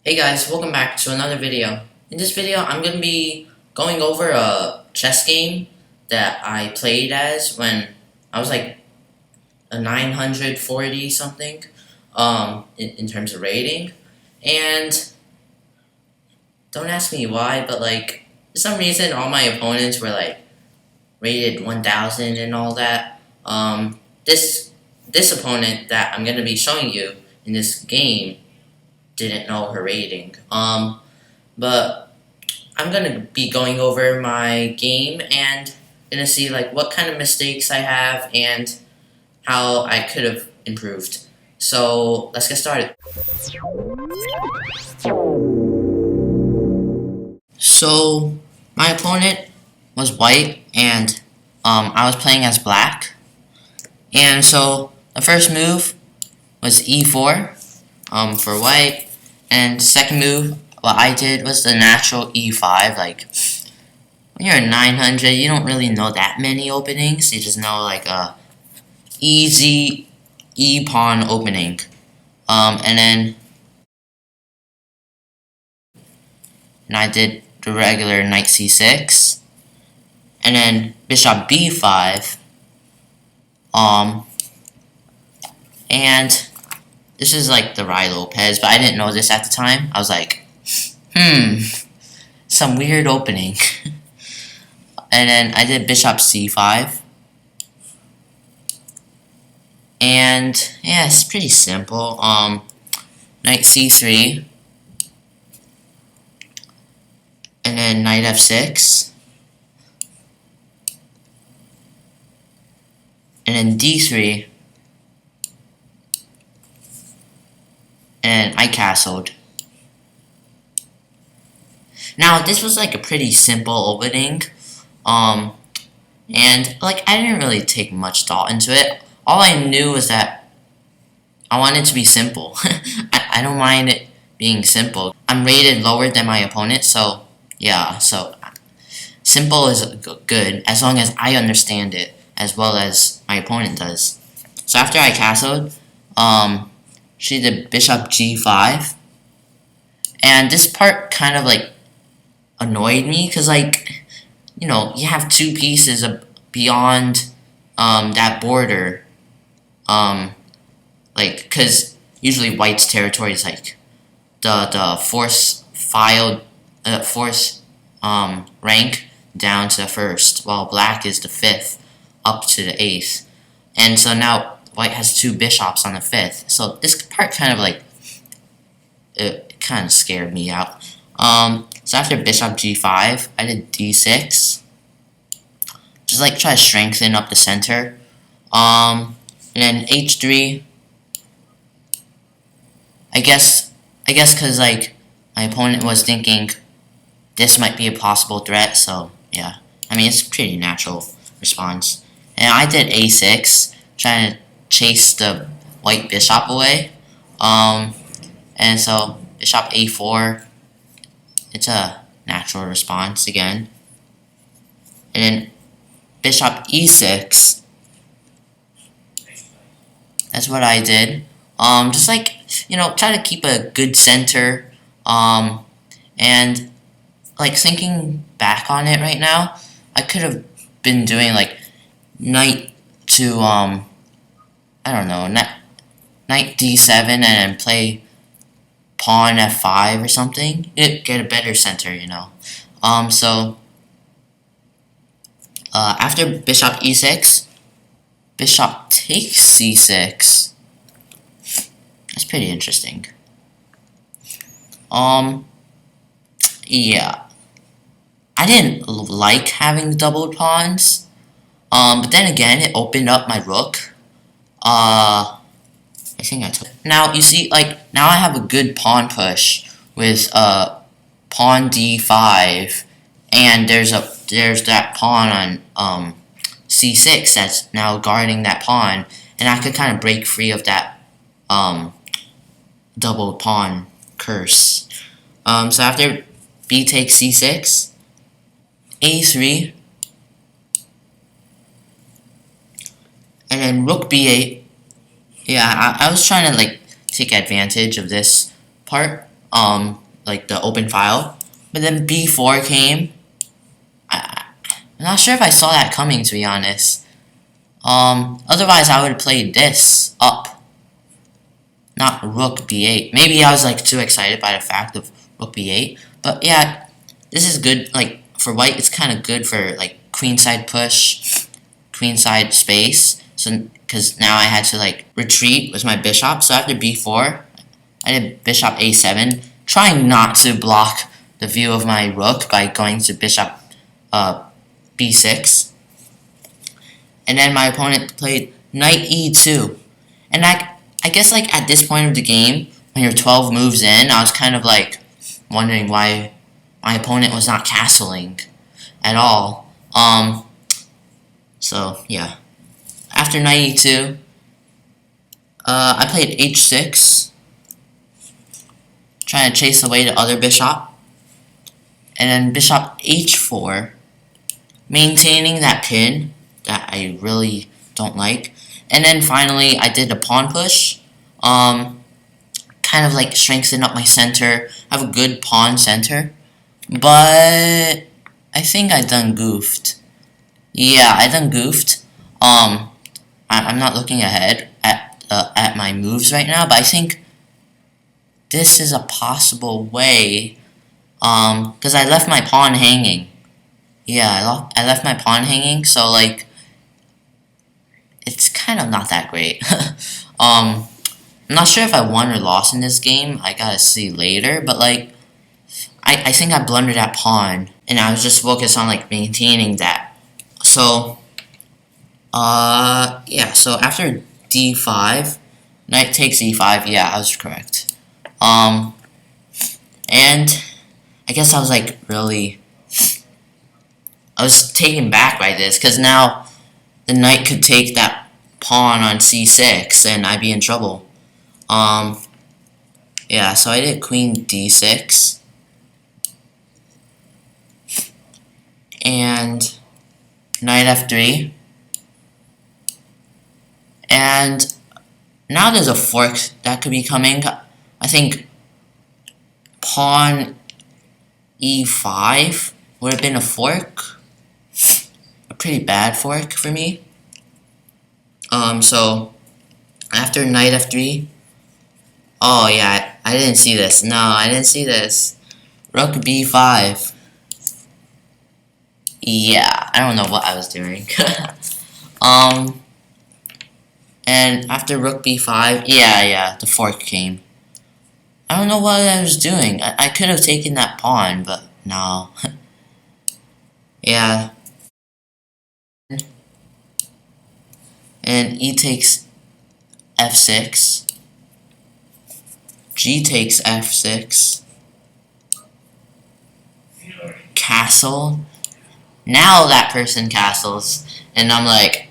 Hey guys, welcome back to another video. In this video, I'm going to be going over a chess game that I played as when I was like a 940 something in terms of rating. And don't ask me why, but like for some reason all my opponents were like rated 1000 and all that. This opponent that I'm going to be showing you in this game didn't know her rating. But I'm gonna be going over my game and gonna see like what kind of mistakes I have and how I could have improved. So let's get started. So my opponent was white and I was playing as black. And so the first move was e4 for white, and second move what I did was the natural e5. Like when you're 900, you don't really know that many openings. You just know like a easy e pawn opening. And I did the regular knight c6, and then bishop b5. And this is like the Ruy Lopez, but I didn't know this at the time. I was like, some weird opening. And then I did bishop c5. And yeah, it's pretty simple. Knight c3. And then knight f6. And then d3. And I castled. Now this was like a pretty simple opening, and like I didn't really take much thought into it. All I knew was that I wanted it to be simple. I don't mind it being simple. I'm rated lower than my opponent, so yeah. So simple is good as long as I understand it as well as my opponent does. So after I castled, she did bishop g5, and this part kind of like annoyed me because like you have two pieces beyond that border, like because usually white's territory is like the force rank down to the first, while black is the fifth up to the eighth. And so now white has two bishops on the fifth. So this part kind of like it kind of scared me out. So after bishop g5, I did d6. Just like try to strengthen up the center. And then h3. I guess because like my opponent was thinking this might be a possible threat. So yeah, I mean it's a pretty natural response. And I did a6, trying to chase the white bishop away. And so bishop a4, it's a natural response again. And then bishop e6, that's what I did. Just like, try to keep a good center. And like thinking back on it right now, I could have been doing like knight to, I don't know, knight d7 and then play pawn f5 or something. It get a better center, So after bishop e6, bishop takes c6. That's pretty interesting. Yeah, I didn't like having doubled pawns. But then again, it opened up my rook. I think I took. Now you see, like now I have a good pawn push with pawn d5, and there's that pawn on c6 that's now guarding that pawn, and I could kind of break free of that double pawn curse. So after b takes c6, a3, and then rook b8. Yeah, I was trying to like take advantage of this part. like the open file. But then b4 came. I'm not sure if I saw that coming, to be honest. Otherwise I would have played this up, not rook b8. Maybe I was like too excited by the fact of rook b8. But yeah, this is good. Like for white, it's kind of good for like queenside push, queenside space. So because now I had to like retreat with my bishop. So after b4, I did bishop a7, trying not to block the view of my rook by going to bishop b6. And then my opponent played knight e2. And I guess like at this point of the game, when you're 12 moves in, I was kind of like wondering why my opponent was not castling at all. So yeah. After knight e2, I played h6, trying to chase away the other bishop. And then bishop h4, maintaining that pin that I really don't like. And then finally, I did a pawn push. Kind of like strengthen up my center. I have a good pawn center. But I think I done goofed. Yeah, I done goofed. I'm not looking ahead at my moves right now, but I think this is a possible way. Because I left my pawn hanging. Yeah, I left my pawn hanging, so like it's kind of not that great. I'm not sure if I won or lost in this game. I gotta see later, but like I think I blundered that pawn, and I was just focused on like maintaining that. So yeah, so after d5, knight takes e5, yeah, I was correct. And I guess I was like really, I was taken back by this, because now the knight could take that pawn on c6 and I'd be in trouble. Yeah, so I did queen d6 and knight f3, and now there's a fork that could be coming. I think pawn e5 would have been a fork, a pretty bad fork for me. So after knight f3, oh yeah, I didn't see this. No, I didn't see this. Rook b5. Yeah, I don't know what I was doing. And after rook b5, yeah, the fork came. I don't know what I was doing. I could have taken that pawn, but no. Yeah. And e takes f6. G takes f6. Castle. Now that person castles. And I'm like,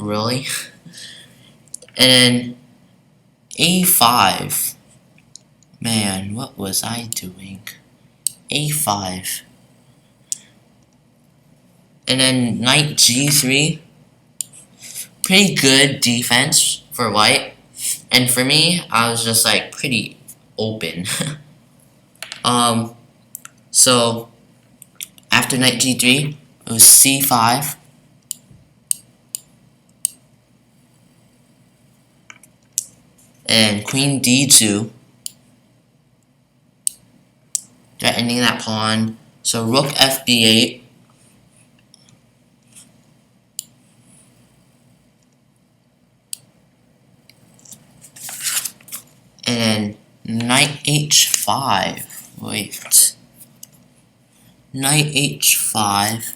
really? And then a5. Man, what was I doing? a5. And then knight g3. Pretty good defense for white. And for me, I was just like pretty open. So after knight g3, it was c5. And queen d2. Threatening that pawn. So rook fb8. And then knight h5. Wait. Knight h5.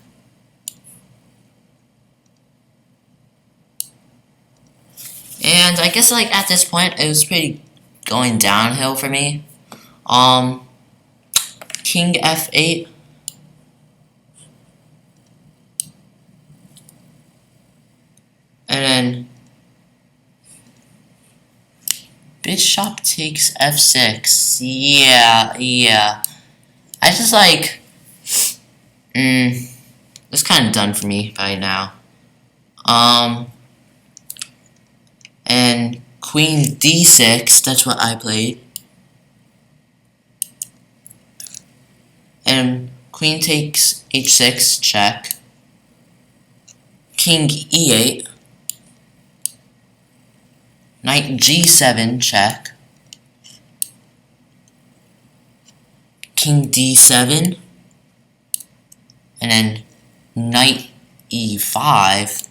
And I guess like at this point it was pretty going downhill for me. King f8. And then bishop takes f6. Yeah. I just like, it's kind of done for me by now. And queen d6, that's what I played. and queen takes h6, check. King e8, knight g7, check. King d7, and then knight e5.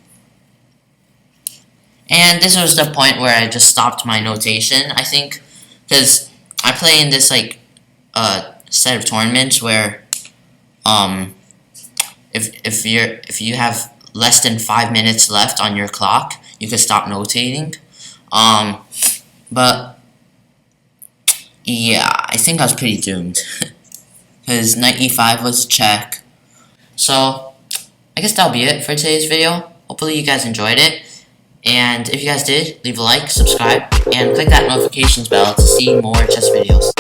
And this was the point where I just stopped my notation, I think, because I play in this like set of tournaments where if you have less than 5 minutes left on your clock, you can stop notating. But yeah, I think I was pretty doomed because knight e5 was check. So I guess that'll be it for today's video. Hopefully you guys enjoyed it. And if you guys did, leave a like, subscribe, and click that notifications bell to see more chess videos.